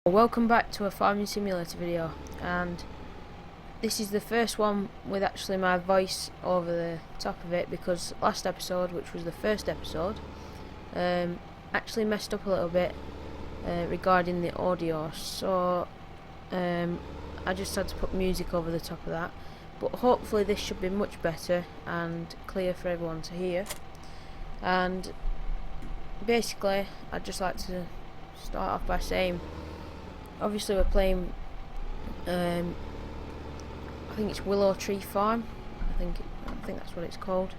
Welcome back to a farming simulator video, and this is the first one with actually my voice over the top of it, because last episode, which was the first episode, actually messed up a little bit regarding the audio, so I just had to put music over the top of that, but hopefully this should be much better and clear for everyone to hear. And basically I'd just like to start off by saying, obviously we're playing I think it's Willow Tree Farm, I think that's what it's called,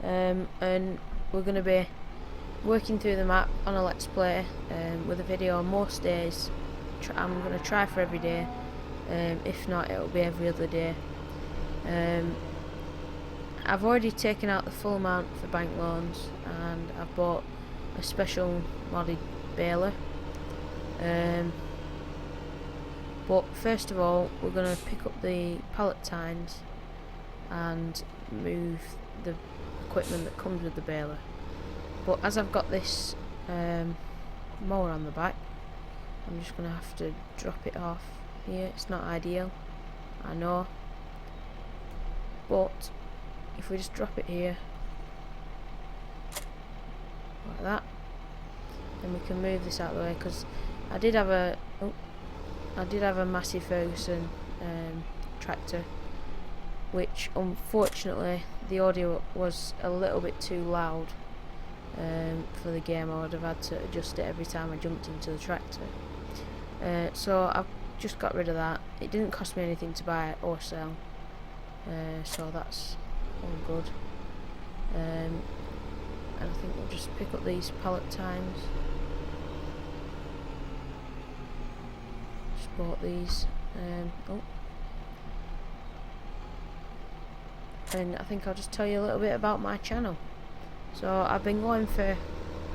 and we're going to be working through the map on a let's play with a video most days. I'm going to try for every day, if not it'll be every other day. I've already taken out the full amount for bank loans, and I've bought a special modded baler. But first of all, we're going to pick up the pallet tines and move the equipment that comes with the baler. But as I've got this mower on the back, I'm just going to have to drop it off here. It's not ideal, I know, but if we just drop it here like that, then we can move this out of the way, because I did have a Massey Ferguson tractor, which unfortunately the audio was a little bit too loud for the game. I would have had to adjust it every time I jumped into the tractor. So I've just got rid of that. It didn't cost me anything to buy or sell, so that's all good. And I think we'll just pick up these pallet tines. Bought these, and I think I'll just tell you a little bit about my channel. So I've been going for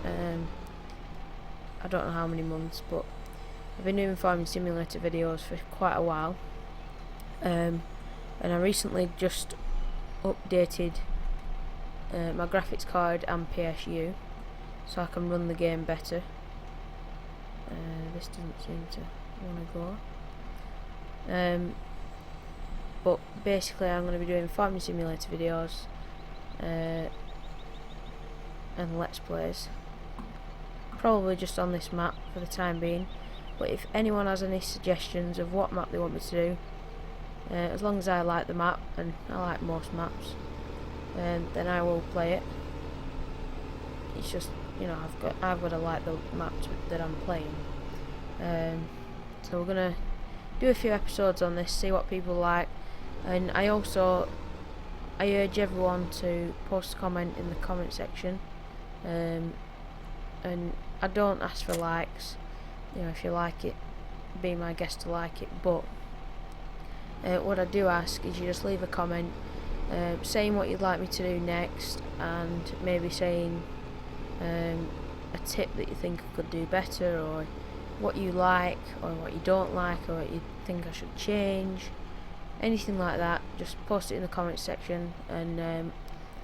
I don't know how many months, but I've been doing farming simulator videos for quite a while, and I recently just updated my graphics card and PSU so I can run the game better. This doesn't seem to want to go, but basically I'm going to be doing farming simulator videos and let's plays, probably just on this map for the time being. But if anyone has any suggestions of what map they want me to do, as long as I like the map, and I like most maps, then I will play it. It's just, you know, I've got to like the map that I'm playing. So we're gonna do a few episodes on this, see what people like, and I urge everyone to post a comment in the comment section, and I don't ask for likes. You know, if you like it, be my guest to like it, but what I do ask is you just leave a comment saying what you'd like me to do next, and maybe saying a tip that you think I could do better, or what you like or what you don't like, or what you think I should change, anything like that. Just post it in the comments section, and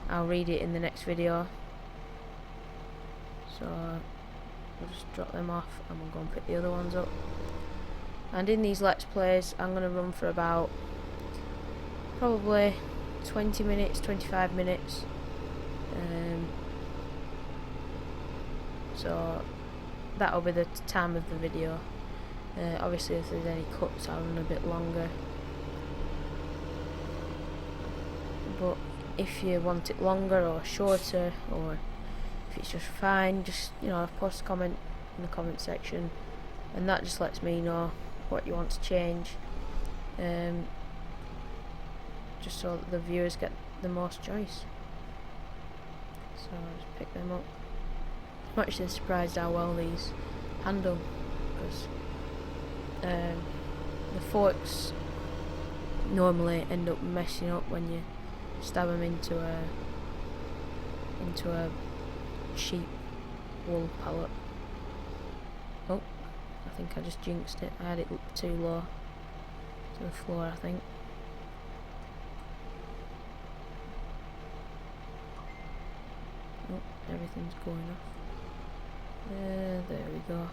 I'll read it in the next video. So we'll just drop them off and we'll go and pick the other ones up. And in these let's plays I'm going to run for about probably 20 minutes, 25 minutes, so that'll be the time of the video. Obviously if there's any cuts I'll run a bit longer, but if you want it longer or shorter, or if it's just fine, just, you know, post a comment in the comment section, and that just lets me know what you want to change, just so that the viewers get the most choice. So I'll just pick them up. I'm actually surprised how well these handle, because the forks normally end up messing up when you stab them into a sheep wool pallet. Oh, I think I just jinxed it. I had it too low to the floor, I think. Oh, everything's going off. There we go.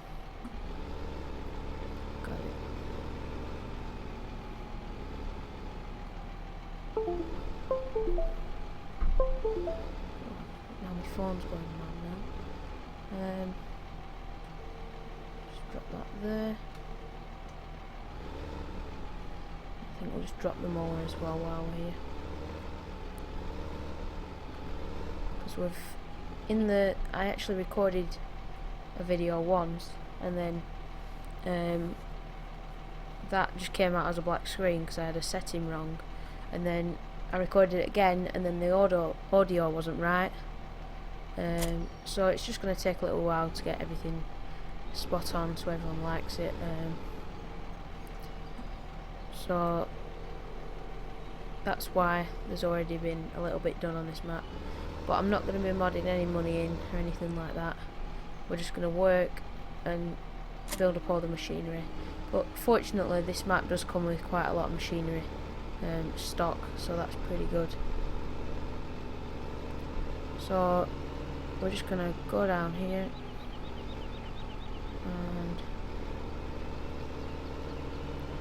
Now my phone's going mad now. Just drop that there. I think we'll just drop them all as well while we're here. Because I actually recorded a video once, and then that just came out as a black screen because I had a setting wrong, and then I recorded it again, and then the audio wasn't right. So it's just going to take a little while to get everything spot on so everyone likes it. So that's why there's already been a little bit done on this map, but I'm not going to be modding any money in or anything like that. We're just going to work and build up all the machinery. But fortunately this map does come with quite a lot of machinery stock, so that's pretty good. So we're just going to go down here and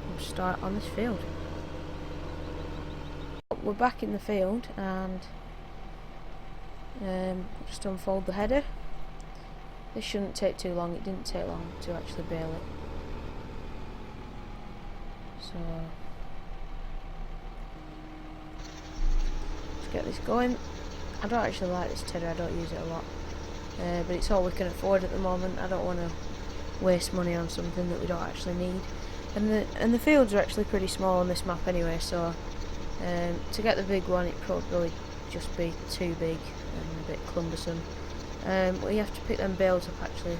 we'll start on this field. We're back in the field, and just unfold the header. This shouldn't take too long. It didn't take long to actually bail it. So let's get this going. I don't actually like this tedder, I don't use it a lot, but it's all we can afford at the moment. I don't want to waste money on something that we don't actually need, and the fields are actually pretty small on this map anyway, so to get the big one, it'd probably just be too big and a bit cumbersome. But you have to pick them bales up actually,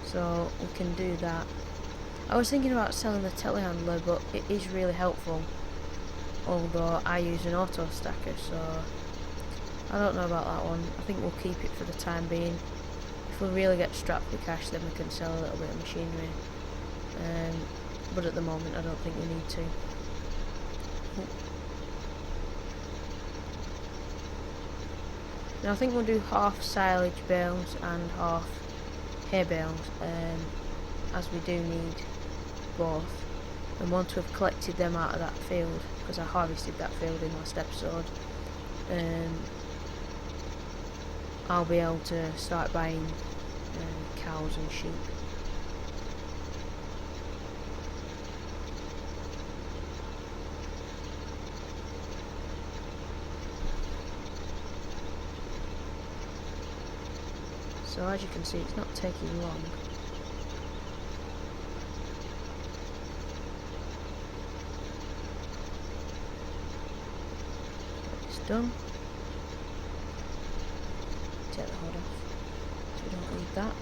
so we can do that. I was thinking about selling the telehandler, but it is really helpful, although I use an auto stacker, so I don't know about that one. I think we'll keep it for the time being. If we really get strapped with cash, then we can sell a little bit of machinery, but at the moment I don't think we need to. Now I think we'll do half silage bales and half hay bales, as we do need both. And once we've collected them out of that field, because I harvested that field in last episode, I'll be able to start buying cows and sheep. So as you can see, it's not taking long. It's done. Take the hood off, so we don't need that.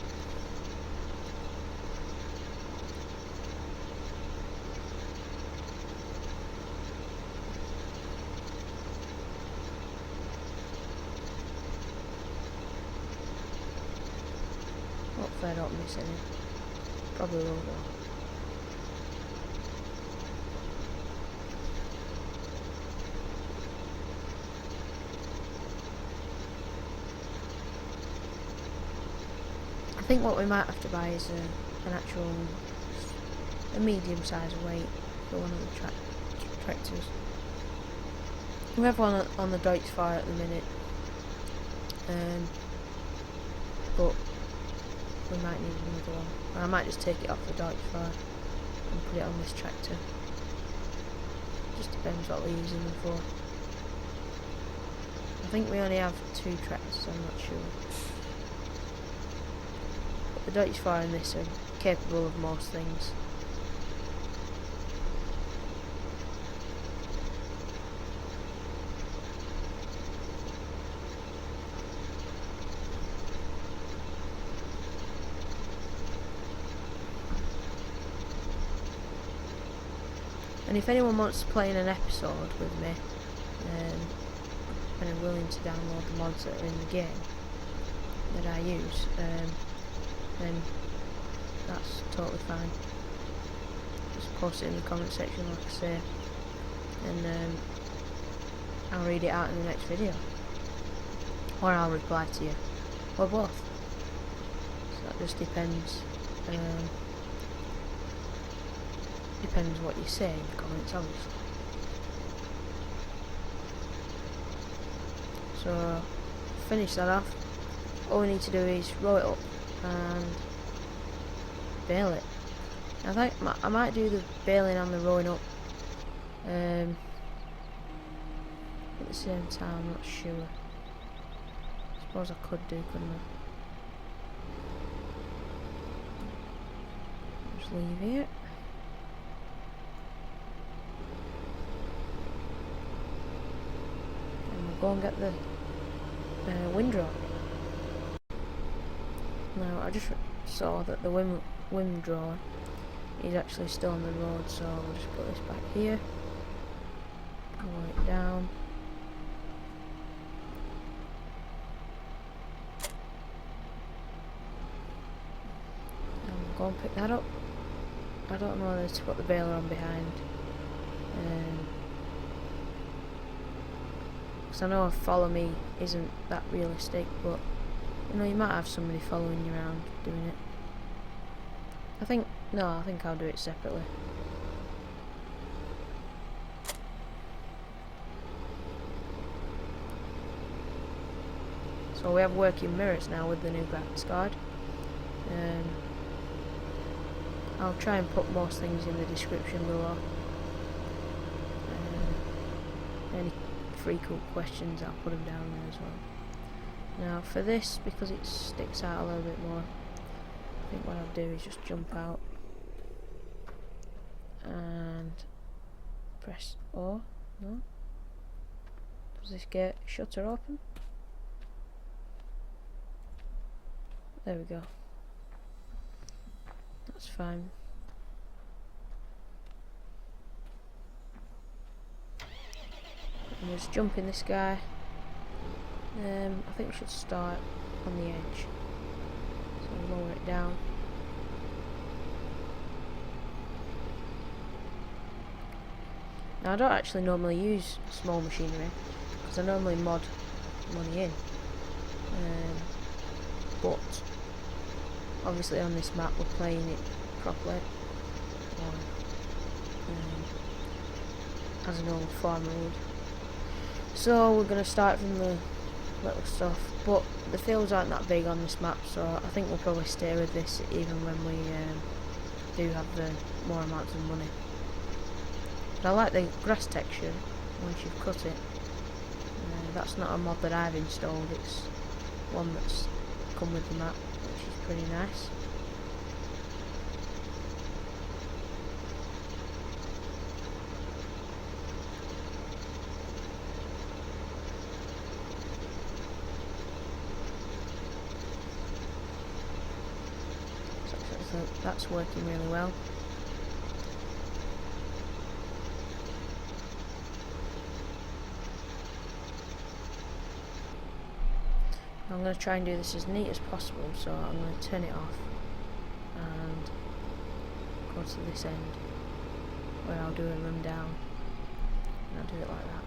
Hopefully I don't miss any. Probably will though. I think what we might have to buy is a medium sized weight for one of the tractors. We have one on the Deutz fire at the minute, but we might need another one. Or I might just take it off the Deutz fire and put it on this tractor. Just depends what we're using them for. I think we only have 2 tractors, I'm not sure. But the Deutz fire and this are capable of most things. And if anyone wants to play in an episode with me, and are willing to download the mods that are in the game that I use, then that's totally fine. Just post it in the comment section, like I say, and I'll read it out in the next video, or I'll reply to you, or both. So that just depends. Depends what you say in the comments, obviously. So finish that off. All we need to do is roll it up and bail it. I think I might do the bailing and the rolling up at the same time. I'm not sure. I suppose I could do, couldn't I? Just leave it. And we'll go and get the windrow. Now I just saw that the windrow is actually still on the road, so we'll just put this back here, lower it down, and we'll go and pick that up. I don't know whether to put the baler on behind, because I know a follow me isn't that realistic, but you know, you might have somebody following you around doing it. I think I'll do it separately. So we have working mirrors now with the new graphics card. I'll try and put most things in the description below. Any frequent questions, I'll put them down there as well. Now for this, because it sticks out a little bit more, I think what I'll do is just jump out and press O. No? Does this get shutter open? There we go. That's fine. And just jump in this guy. I think we should start on the edge. So lower it down. Now I don't actually normally use small machinery because I normally mod money in. But obviously on this map we're playing it properly. As an old farmer would. So we're going to start from the little stuff, but the fields aren't that big on this map, so I think we'll probably stay with this even when we do have the more amounts of money. But I like the grass texture once you've cut it. That's not a mod that I've installed, it's one that's come with the map, which is pretty nice. So that's working really well. I'm going to try and do this as neat as possible, so I'm going to turn it off and go to this end where I'll do a rundown, and I'll do it like that.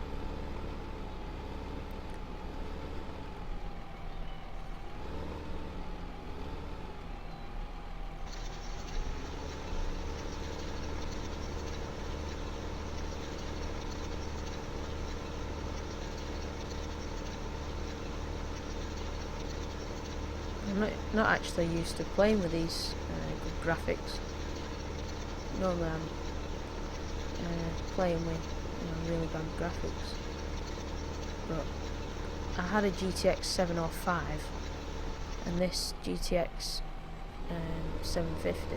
I'm not actually used to playing with these good graphics. Normally I'm playing with really bad graphics. But I had a GTX 705 and this GTX 750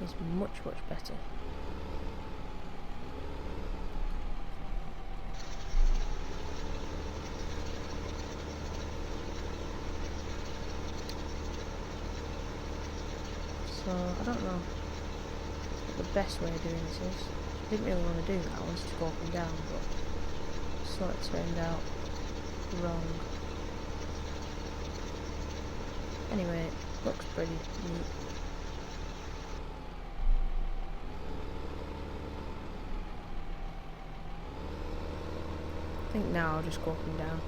is much better. So I don't know what the best way of doing this is. I didn't really want to do that, I wanted to go up and down, but sort of turned out wrong. Anyway, it looks pretty neat. I think now I'll just go up and down.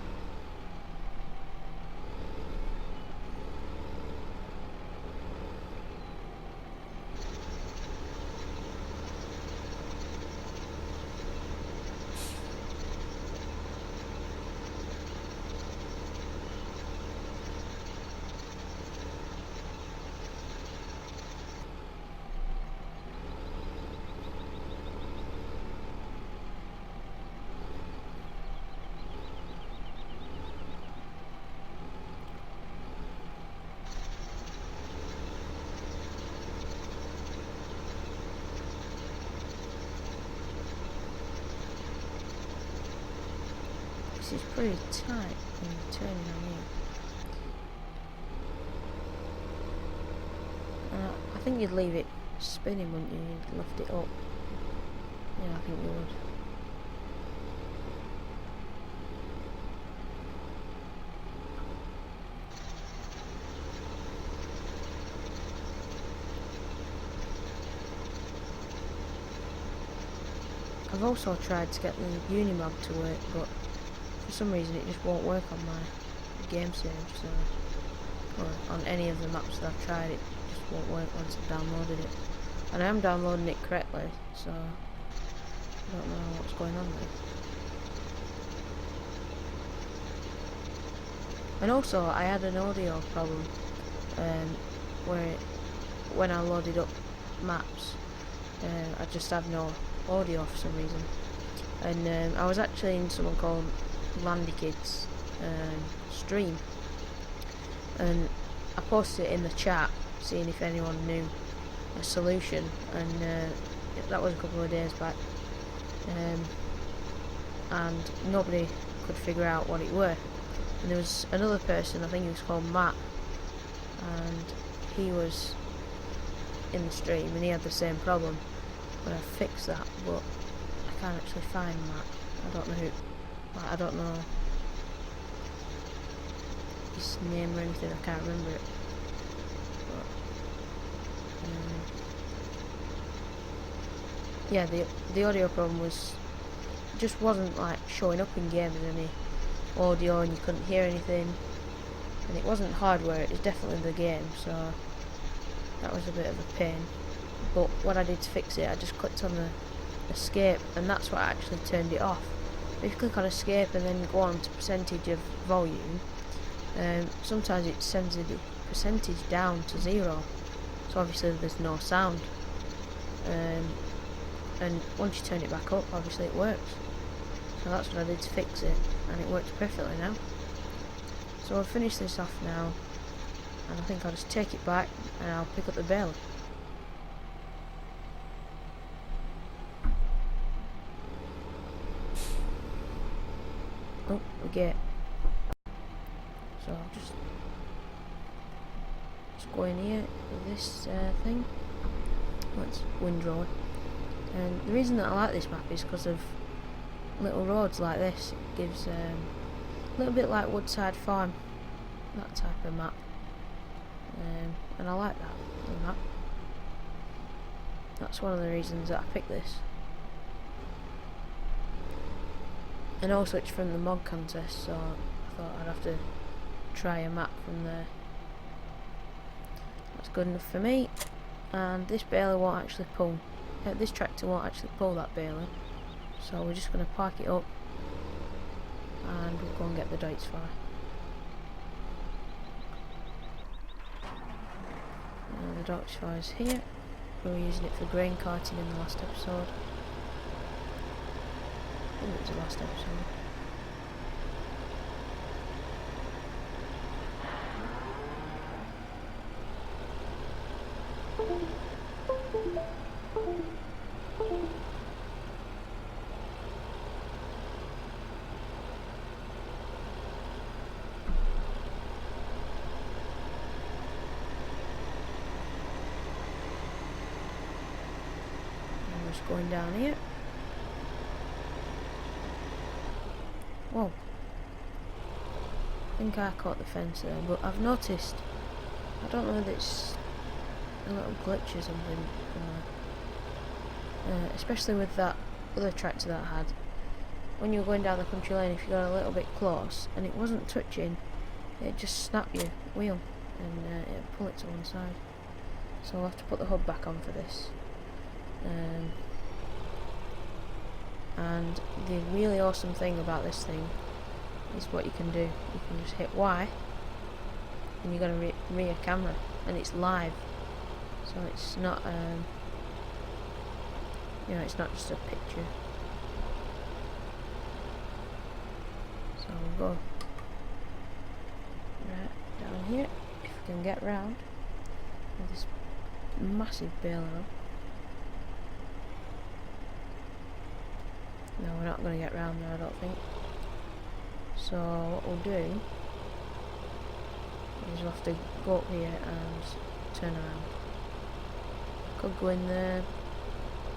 This is pretty tight when you're turning on here. I think you'd leave it spinning, wouldn't you? You'd lift it up. Yeah, I think you would. I've also tried to get the Unimog to work, but for some reason it just won't work on my game save, so, or on any of the maps that I've tried, it just won't work once I've downloaded it. And I am downloading it correctly, so I don't know what's going on there. And also I had an audio problem where when I loaded up maps, I just have no audio for some reason. And I was actually in someone called Landy Kids stream, and I posted it in the chat seeing if anyone knew a solution, and that was a couple of days back, and nobody could figure out what it were. And there was another person, I think he was called Matt, and he was in the stream and he had the same problem, but I fixed that, but I can't actually find Matt. I don't know who, I don't know his name or anything, I can't remember it. But, yeah, the audio problem was, just wasn't like showing up in game as any audio, and you couldn't hear anything, and it wasn't hardware, it was definitely the game, so that was a bit of a pain. But what I did to fix it, I just clicked on the escape, and that's what actually turned it off. If you click on escape and then go on to percentage of volume, sometimes it sends the percentage down to 0, so obviously there's no sound, and once you turn it back up, obviously it works. So that's what I did to fix it, and it works perfectly now. So I'll finish this off now, and I think I'll just take it back and I'll pick up the bell. Oh, the gate. So I'll just go in here with this thing. Oh, it's windrower. And the reason that I like this map is because of little roads like this. It gives a little bit like Woodside Farm, that type of map, and I like that map. That's one of the reasons that I picked this. And also it's from the mod contest, so I thought I'd have to try a map from there. That's good enough for me. And this baler won't actually pull, this tractor won't actually pull that baler, so we're just going to park it up and we'll go and get the Deutz fire. And the Deutz fire is here. We were using it for grain carting in the last episode. I think it was the last episode. And just going down here. Whoa. I think I caught the fence there, but I've noticed, I don't know whether it's a little glitch or something, especially with that other tractor that I had. When you were going down the country lane, if you got a little bit close and it wasn't touching, it just snapped your wheel and it'd pull it to one side. So I'll have to put the hub back on for this. And the really awesome thing about this thing is what you can do. You can just hit Y and you're going to rear camera, and it's live, so it's not you know, it's not just a picture. So we'll go right down here, if we can get round with this massive baler on. No, we're not going to get round there, I don't think. So what we'll do is we'll have to go up here and turn around. Could go in there,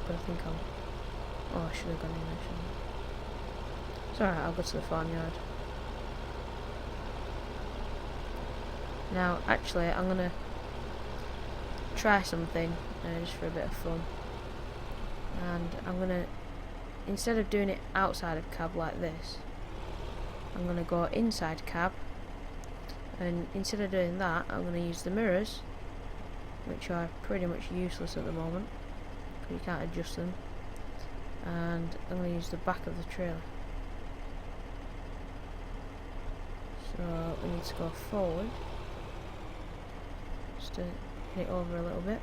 but I think oh, I should have gone in there, shouldn't I? It's alright, I'll go to the farmyard. Now, actually, I'm gonna try something just for a bit of fun, and I'm gonna, instead of doing it outside of cab like this, I'm gonna go inside cab, and instead of doing that, I'm gonna use the mirrors, which are pretty much useless at the moment because you can't adjust them, and I'm gonna use the back of the trailer. So we need to go forward. Just to hit it over a little bit.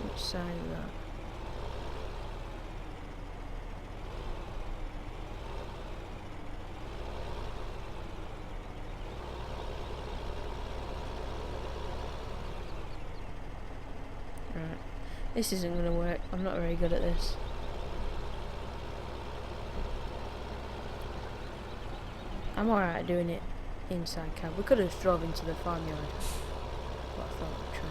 Which side is that? Right. This isn't going to work. I'm not very good at this. I'm alright at doing it inside cab. We could have drove into the farmyard, but I thought I'd try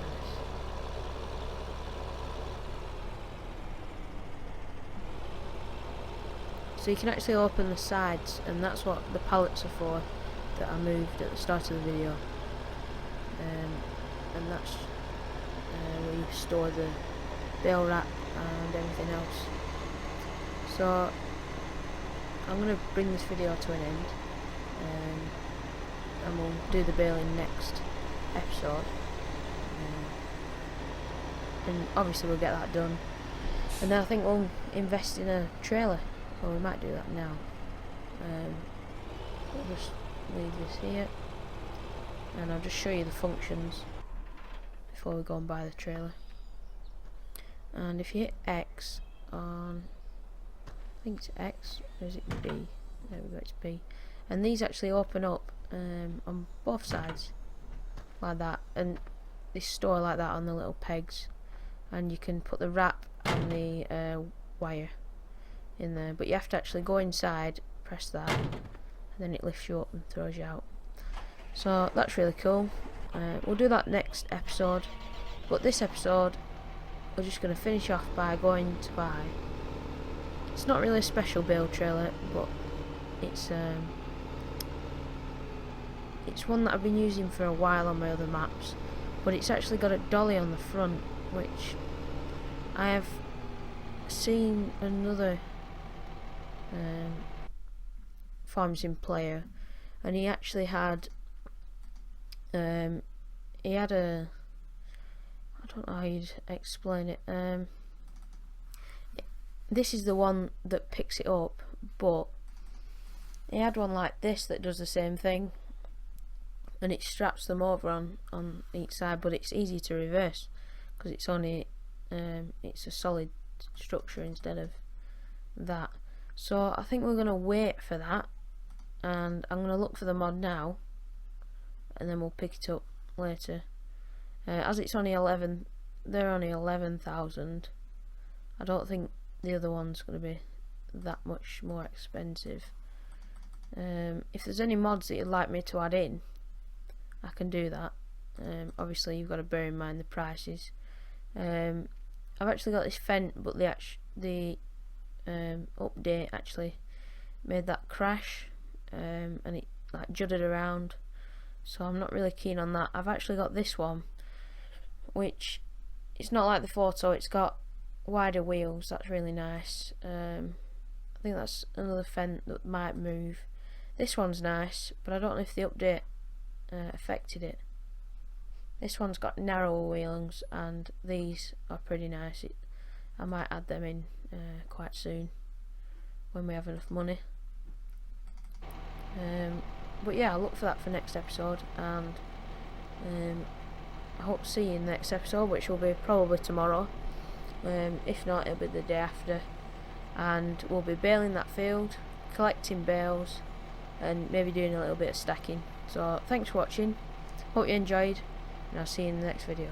this. So you can actually open the sides, and that's what the pallets are for that I moved at the start of the video. And that's where you store the bale wrap and everything else. So I'm going to bring this video to an end. And we'll do the baling next episode, and obviously we'll get that done, and then I think we'll invest in a trailer, or we might do that now. We'll just leave this here, and I'll just show you the functions before we go and buy the trailer. And if you hit X on, I think it's X, or is it B? There we go, it's B. And these actually open up on both sides like that, and they store like that on the little pegs, and you can put the wrap and the wire in there, but you have to actually go inside, press that, and then it lifts you up and throws you out. So that's really cool. We'll do that next episode, but this episode we're just going to finish off by going to buy, it's not really a special bale trailer, but it's one that I've been using for a while on my other maps, but it's actually got a dolly on the front, which I have seen another farm sim player, and he actually had a, I don't know how you'd explain it, this is the one that picks it up, but he had one like this that does the same thing, and it straps them over on each side, but it's easy to reverse because it's only it's a solid structure instead of that. So I think we're going to wait for that, and I'm going to look for the mod now, and then we'll pick it up later. As it's only 11, they're only 11,000. I don't think the other one's going to be that much more expensive. If there's any mods that you'd like me to add in, I can do that. Obviously you've got to bear in mind the prices. I've actually got this Fent, but the update actually made that crash, and it like judded around, so I'm not really keen on that. I've actually got this one, which it's not like the photo, it's got wider wheels. That's really nice. I think that's another Fent that might move. This one's nice, but I don't know if the update affected it. This one's got narrower wheels, and these are pretty nice. I might add them in quite soon when we have enough money. But yeah, I'll look for that for next episode, and I hope to see you in the next episode, which will be probably tomorrow. If not, it'll be the day after, and we'll be baling that field, collecting bales, and maybe doing a little bit of stacking. So thanks for watching, hope you enjoyed, and I'll see you in the next video.